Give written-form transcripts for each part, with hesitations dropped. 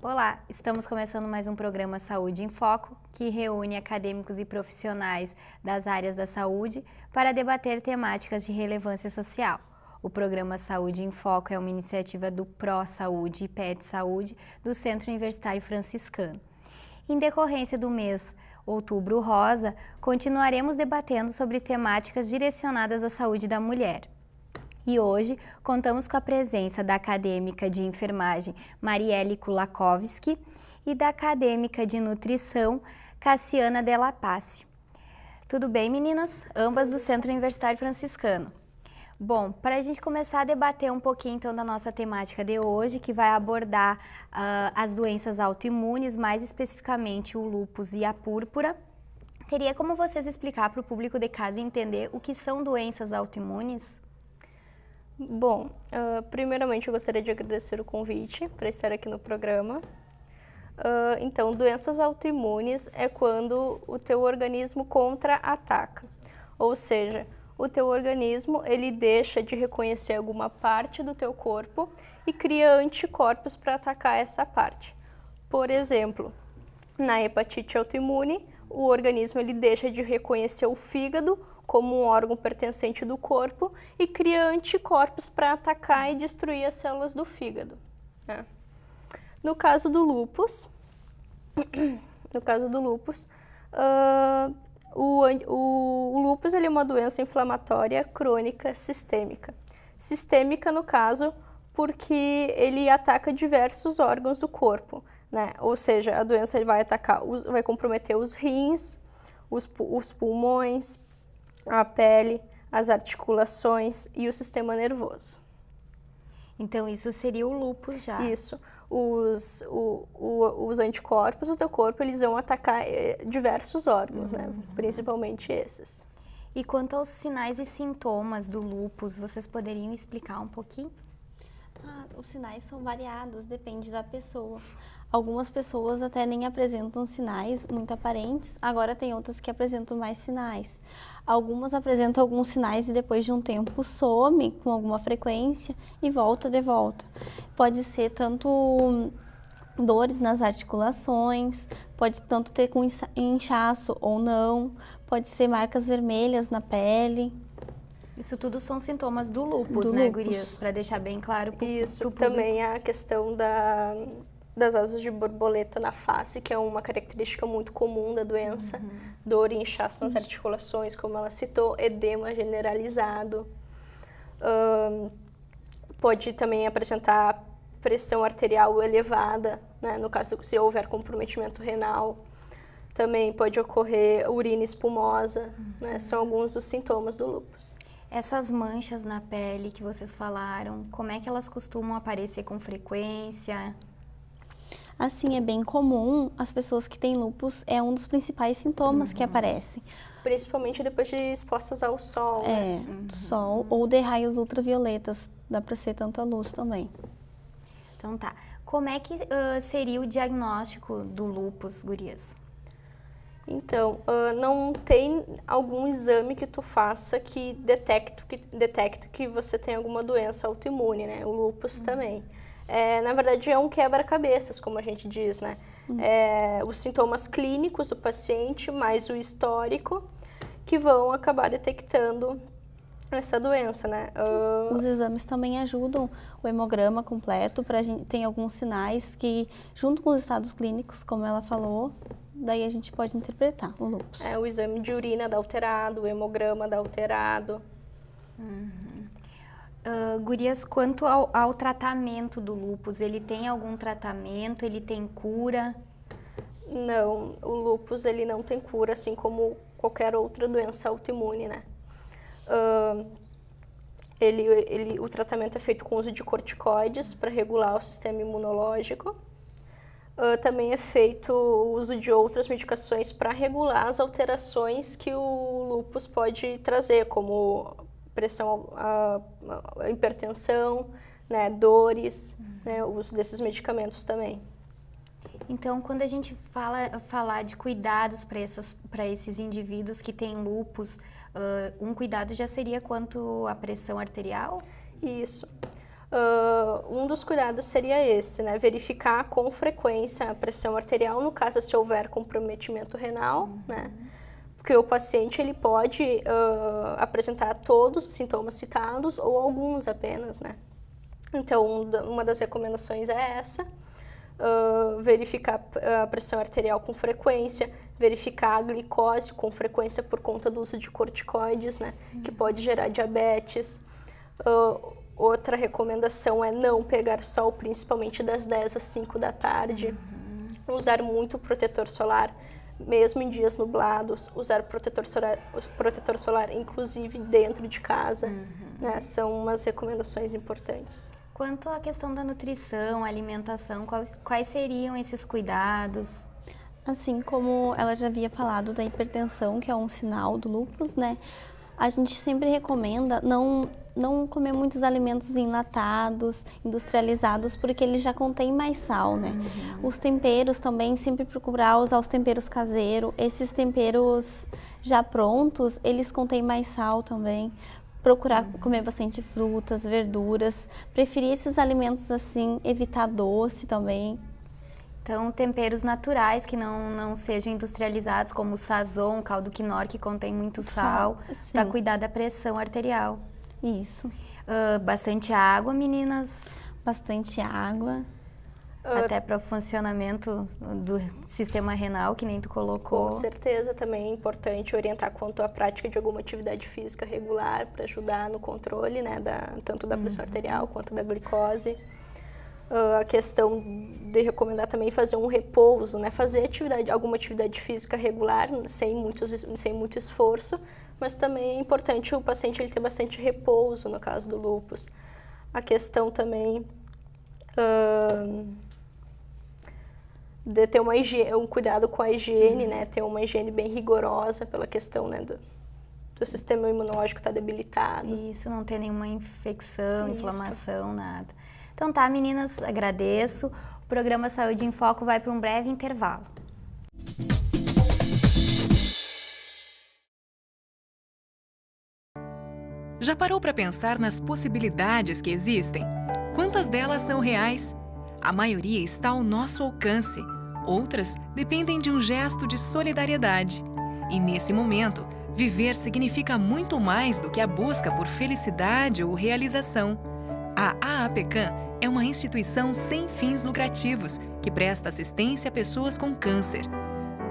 Olá, estamos começando mais um programa Saúde em Foco, que reúne acadêmicos e profissionais das áreas da saúde para debater temáticas de relevância social. O programa Saúde em Foco é uma iniciativa do Pró-Saúde e PET Saúde do Centro Universitário Franciscano. Em decorrência do mês Outubro Rosa, continuaremos debatendo sobre temáticas direcionadas à saúde da mulher. E hoje contamos com a presença da acadêmica de enfermagem Marielle Kulakowski e da acadêmica de nutrição Cassiana Della Pace. Tudo bem, meninas? Ambas do Centro Universitário Franciscano. Bom, para a gente começar a debater um pouquinho então da nossa temática de hoje, que vai abordar as doenças autoimunes, mais especificamente o lúpus e a púrpura, teria como vocês explicar para o público de casa entender o que são doenças autoimunes? Bom, primeiramente eu gostaria de agradecer o convite para estar aqui no programa. Então, doenças autoimunes é quando o teu organismo contra-ataca, ou seja, o teu organismo ele deixa de reconhecer alguma parte do teu corpo e cria anticorpos para atacar essa parte. Por exemplo, na hepatite autoimune, o organismo ele deixa de reconhecer o fígado como um órgão pertencente do corpo e cria anticorpos para atacar e destruir as células do fígado, né? No caso do lúpus, o lúpus ele é uma doença inflamatória crônica sistêmica. Sistêmica, no caso, porque ele ataca diversos órgãos do corpo, né? Ou seja, a doença ele vai comprometer os rins, os pulmões, a pele, as articulações e o sistema nervoso. Então, isso seria o lúpus já? Isso. Os anticorpos do teu corpo, eles vão atacar diversos órgãos, né? Principalmente esses. E quanto aos sinais e sintomas do lúpus, vocês poderiam explicar um pouquinho? Os sinais são variados, depende da pessoa. Algumas pessoas até nem apresentam sinais muito aparentes, agora tem outras que apresentam mais sinais. Algumas apresentam alguns sinais e depois de um tempo some com alguma frequência e volta de volta. Pode ser tanto dores nas articulações, pode tanto ter com inchaço ou não, pode ser marcas vermelhas na pele. Isso tudo são sintomas do lúpus, né, gurias? Para deixar bem claro pro Isso, público. também a questão das asas de borboleta na face, que é uma característica muito comum da doença. Dor e inchaço nas articulações, como ela citou, edema generalizado. Pode também apresentar pressão arterial elevada, né, no caso se houver comprometimento renal. Também pode ocorrer urina espumosa, né, são alguns dos sintomas do lúpus. Essas manchas na pele que vocês falaram, como é que elas costumam aparecer com frequência? Assim, é bem comum, as pessoas que têm lúpus é um dos principais sintomas que aparecem. Principalmente depois de expostas ao sol, né? Sol ou de raios ultravioletas, dá para ser tanto a luz também. Então tá, como é que seria o diagnóstico do lúpus, gurias? Então, não tem algum exame que tu faça que detecte que você tem alguma doença autoimune, né? O lúpus também. Na verdade, é um quebra-cabeças, como a gente diz, né? Os sintomas clínicos do paciente, mais o histórico, que vão acabar detectando essa doença, né? Os exames também ajudam o hemograma completo, tem alguns sinais que, junto com os estados clínicos, como ela falou, daí a gente pode interpretar o lúpus. O exame de urina dá alterado, o hemograma dá alterado. Gurias, quanto ao tratamento do lúpus, ele tem algum tratamento, ele tem cura? Não, o lúpus ele não tem cura, assim como qualquer outra doença autoimune, né? O tratamento é feito com uso de corticoides para regular o sistema imunológico. Também é feito o uso de outras medicações para regular as alterações que o lúpus pode trazer, como pressão, hipertensão, né, dores, né, o uso desses medicamentos também. Então, quando a gente falar de cuidados para esses indivíduos que têm lúpus, um cuidado já seria quanto à pressão arterial? Isso. Um dos cuidados seria esse, né? Verificar com frequência a pressão arterial, no caso se houver comprometimento renal, né? Porque o paciente ele pode apresentar todos os sintomas citados ou alguns apenas, né? Então, uma das recomendações é essa, verificar a pressão arterial com frequência, verificar a glicose com frequência por conta do uso de corticoides, né? Que pode gerar diabetes. Outra recomendação é não pegar sol, principalmente das 10 às 5 da tarde. Usar muito protetor solar, mesmo em dias nublados. Usar protetor solar inclusive dentro de casa. Né? São umas recomendações importantes. Quanto à questão da nutrição, alimentação, quais seriam esses cuidados? Assim como ela já havia falado da hipertensão, que é um sinal do lúpus, né? A gente sempre recomenda não comer muitos alimentos enlatados, industrializados, porque eles já contêm mais sal, né? Os temperos também, sempre procurar usar os temperos caseiros. Esses temperos já prontos, eles contêm mais sal também. Procurar comer bastante frutas, verduras. Preferir esses alimentos assim, evitar doce também. Então, temperos naturais que não sejam industrializados, como o sazon, caldo quinor, que contém muito sal, para cuidar da pressão arterial. Isso. Bastante água, meninas. Bastante água. Até para o funcionamento do sistema renal, que nem tu colocou. Com certeza, também é importante orientar quanto à prática de alguma atividade física regular para ajudar no controle, né, tanto da pressão arterial quanto da glicose. A questão de recomendar também fazer um repouso, né? Fazer alguma atividade física regular, sem muito esforço, mas também é importante o paciente ele ter bastante repouso no caso do lúpus. A questão também de ter um cuidado com a higiene, né? Ter uma higiene bem rigorosa pela questão, né, do sistema imunológico estar debilitado. Isso, não ter nenhuma infecção, inflamação, nada. Então tá, meninas, agradeço. O programa Saúde em Foco vai para um breve intervalo. Já parou para pensar nas possibilidades que existem? Quantas delas são reais? A maioria está ao nosso alcance. Outras dependem de um gesto de solidariedade. E nesse momento, viver significa muito mais do que a busca por felicidade ou realização. A AAPCAM é uma instituição sem fins lucrativos que presta assistência a pessoas com câncer.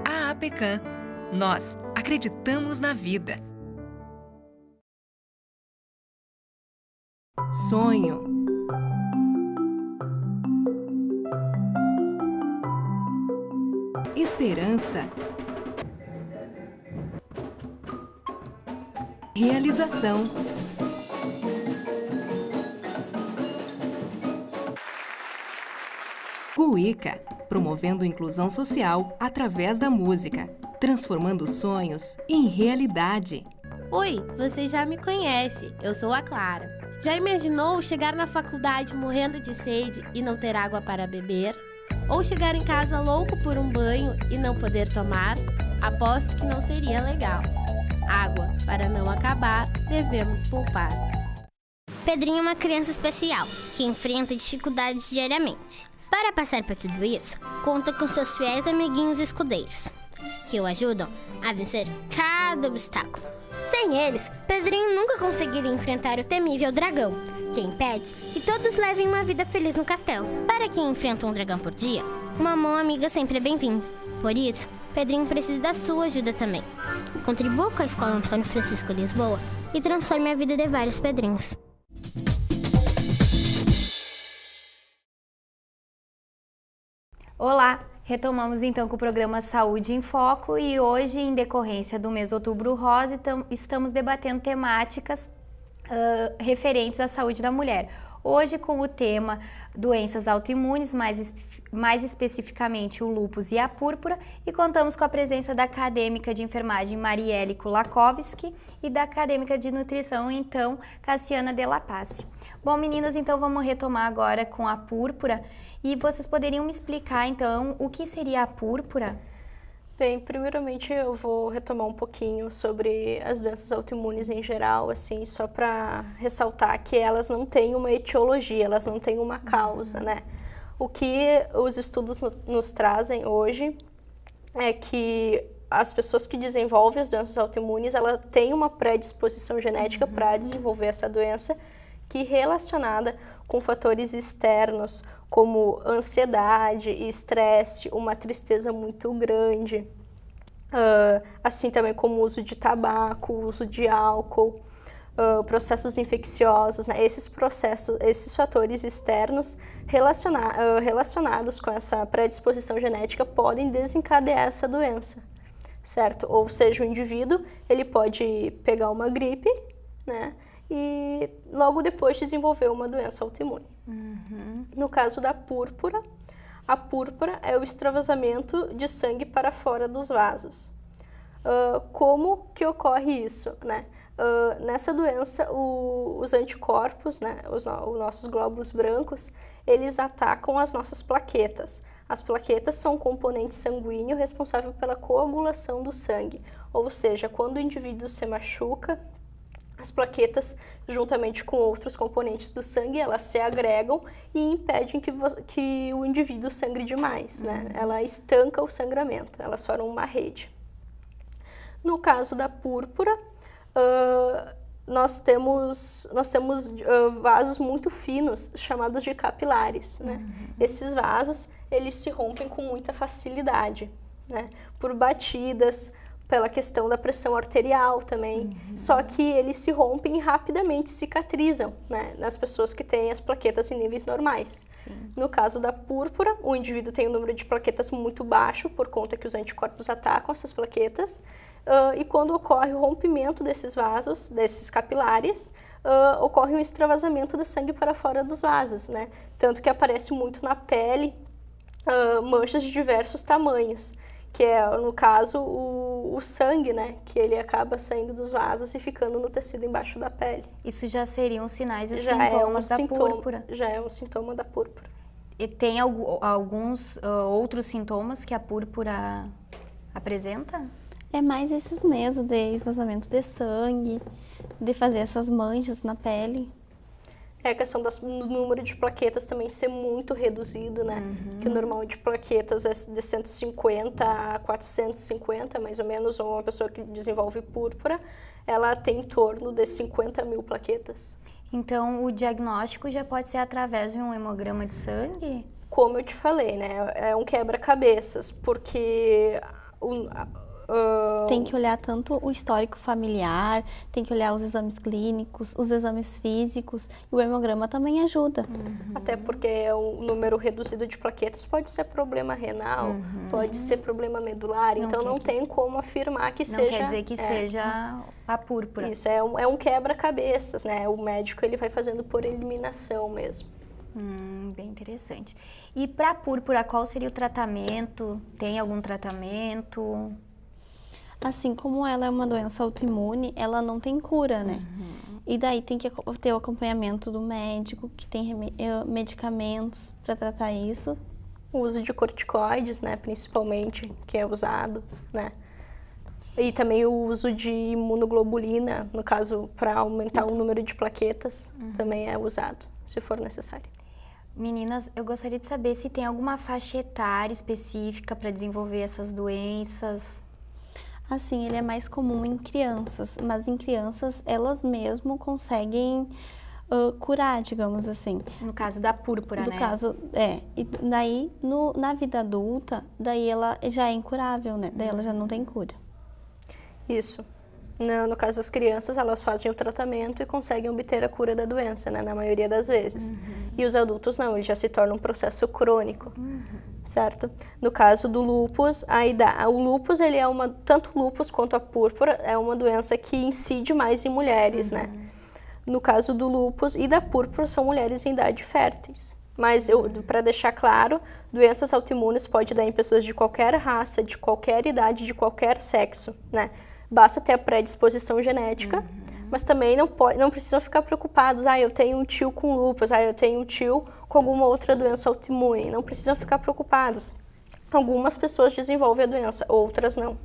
AAPCAM. Nós acreditamos na vida. Sonho. Esperança. Realização. Cuíca, promovendo inclusão social através da música, transformando sonhos em realidade. Oi, você já me conhece, eu sou a Clara. Já imaginou chegar na faculdade morrendo de sede e não ter água para beber? Ou chegar em casa louco por um banho e não poder tomar? Aposto que não seria legal. Água, para não acabar, devemos poupar. Pedrinho é uma criança especial, que enfrenta dificuldades diariamente. Para passar por tudo isso, conta com seus fiéis amiguinhos escudeiros, que o ajudam a vencer cada obstáculo. Sem eles, Pedrinho nunca conseguiria enfrentar o temível dragão, que impede que todos levem uma vida feliz no castelo. Para quem enfrenta um dragão por dia, uma mão amiga sempre é bem-vinda. Por isso, Pedrinho precisa da sua ajuda também. Contribua com a Escola Antônio Francisco Lisboa e transforme a vida de vários Pedrinhos. Olá! Retomamos então com o programa Saúde em Foco e hoje, em decorrência do mês Outubro Rosa, estamos debatendo temáticas referentes à saúde da mulher. Hoje com o tema doenças autoimunes, mais especificamente o lúpus e a púrpura, e contamos com a presença da acadêmica de enfermagem Marielle Kulakowski e da acadêmica de nutrição, então, Cassiana Della Pace. Bom, meninas, então vamos retomar agora com a púrpura. E vocês poderiam me explicar, então, o que seria a púrpura? Bem, primeiramente eu vou retomar um pouquinho sobre as doenças autoimunes em geral, assim, só para ressaltar que elas não têm uma etiologia, elas não têm uma causa, né? O que os estudos nos trazem hoje é que as pessoas que desenvolvem as doenças autoimunes, ela tem uma predisposição genética para desenvolver essa doença, que relacionada com fatores externos, como ansiedade, estresse, uma tristeza muito grande, assim também como o uso de tabaco, o uso de álcool, processos infecciosos, né? Esses fatores externos relacionados com essa predisposição genética podem desencadear essa doença, certo? Ou seja, o indivíduo ele pode pegar uma gripe, né? E logo depois desenvolver uma doença autoimune. No caso da púrpura, a púrpura é o extravasamento de sangue para fora dos vasos. Como que ocorre isso, né? Nessa doença, os anticorpos, né, os nossos glóbulos brancos, eles atacam as nossas plaquetas. As plaquetas são um componente sanguíneo responsável pela coagulação do sangue, ou seja, quando o indivíduo se machuca, as plaquetas, juntamente com outros componentes do sangue, elas se agregam e impedem que o indivíduo sangre demais, né? Ela estanca o sangramento, elas formam uma rede. No caso da púrpura, nós temos vasos muito finos, chamados de capilares, né? Esses vasos, eles se rompem com muita facilidade, né? Por batidas, pela questão da pressão arterial também, só que eles se rompem e rapidamente cicatrizam, né, nas pessoas que têm as plaquetas em níveis normais. Sim. No caso da púrpura, o indivíduo tem um número de plaquetas muito baixo, por conta que os anticorpos atacam essas plaquetas, e quando ocorre o rompimento desses vasos, desses capilares, ocorre um extravasamento de sangue para fora dos vasos, né, tanto que aparece muito na pele manchas de diversos tamanhos, que é, no caso, o sangue, né, que ele acaba saindo dos vasos e ficando no tecido embaixo da pele. Isso já seriam sinais e Já sintomas da púrpura. Já é um sintoma da púrpura. E tem alguns outros sintomas que a púrpura apresenta? É mais esses mesmo, de esvaziamento de sangue, de fazer essas manchas na pele. É a questão do número de plaquetas também ser muito reduzido, né? Que o normal de plaquetas é de 150 a 450, mais ou menos. Uma pessoa que desenvolve púrpura, ela tem em torno de 50 mil plaquetas. Então, o diagnóstico já pode ser através de um hemograma de sangue? Como eu te falei, né? É um quebra-cabeças, porque Tem que olhar tanto o histórico familiar, tem que olhar os exames clínicos, os exames físicos, e o hemograma também ajuda. Até porque o número reduzido de plaquetas pode ser problema renal, pode ser problema medular, então não tem como afirmar que seja... Não quer dizer que seja a púrpura. Isso, é um quebra-cabeças, né? O médico ele vai fazendo por eliminação mesmo. Bem interessante. E para a púrpura, qual seria o tratamento? Tem algum tratamento? Assim como ela é uma doença autoimune, ela não tem cura, né? E daí tem que ter o acompanhamento do médico, que tem medicamentos para tratar isso. O uso de corticoides, né, principalmente, que é usado, né? E também o uso de imunoglobulina, no caso, para aumentar o número de plaquetas, também é usado, se for necessário. Meninas, eu gostaria de saber se tem alguma faixa etária específica para desenvolver essas doenças. Assim, ele é mais comum em crianças, mas em crianças elas mesmo conseguem curar, digamos assim. No caso da púrpura, né? No caso, e daí na vida adulta, daí ela já é incurável, né? Daí ela já não tem cura. Isso. No caso das crianças, elas fazem o tratamento e conseguem obter a cura da doença, né? Na maioria das vezes. E os adultos não, ele já se torna um processo crônico, certo? No caso do lúpus, o lúpus, ele é tanto o lúpus quanto a púrpura, é uma doença que incide mais em mulheres, né? No caso do lúpus e da púrpura, são mulheres em idade férteis. Mas, para deixar claro, doenças autoimunes pode dar em pessoas de qualquer raça, de qualquer idade, de qualquer sexo, né? Basta ter a predisposição genética, mas também não precisam ficar preocupados. Eu tenho um tio com lúpus, eu tenho um tio com alguma outra doença autoimune. Não precisam ficar preocupados. Algumas pessoas desenvolvem a doença, outras não.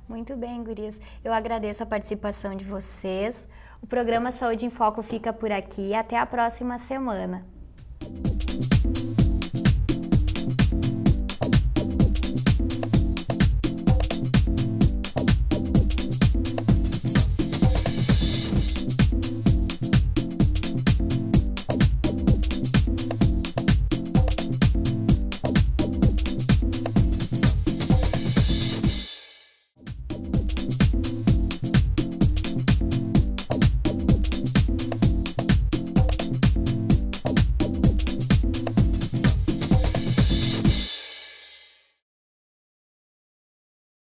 Muito bem, gurias. Eu agradeço a participação de vocês. O programa Saúde em Foco fica por aqui. Até a próxima semana.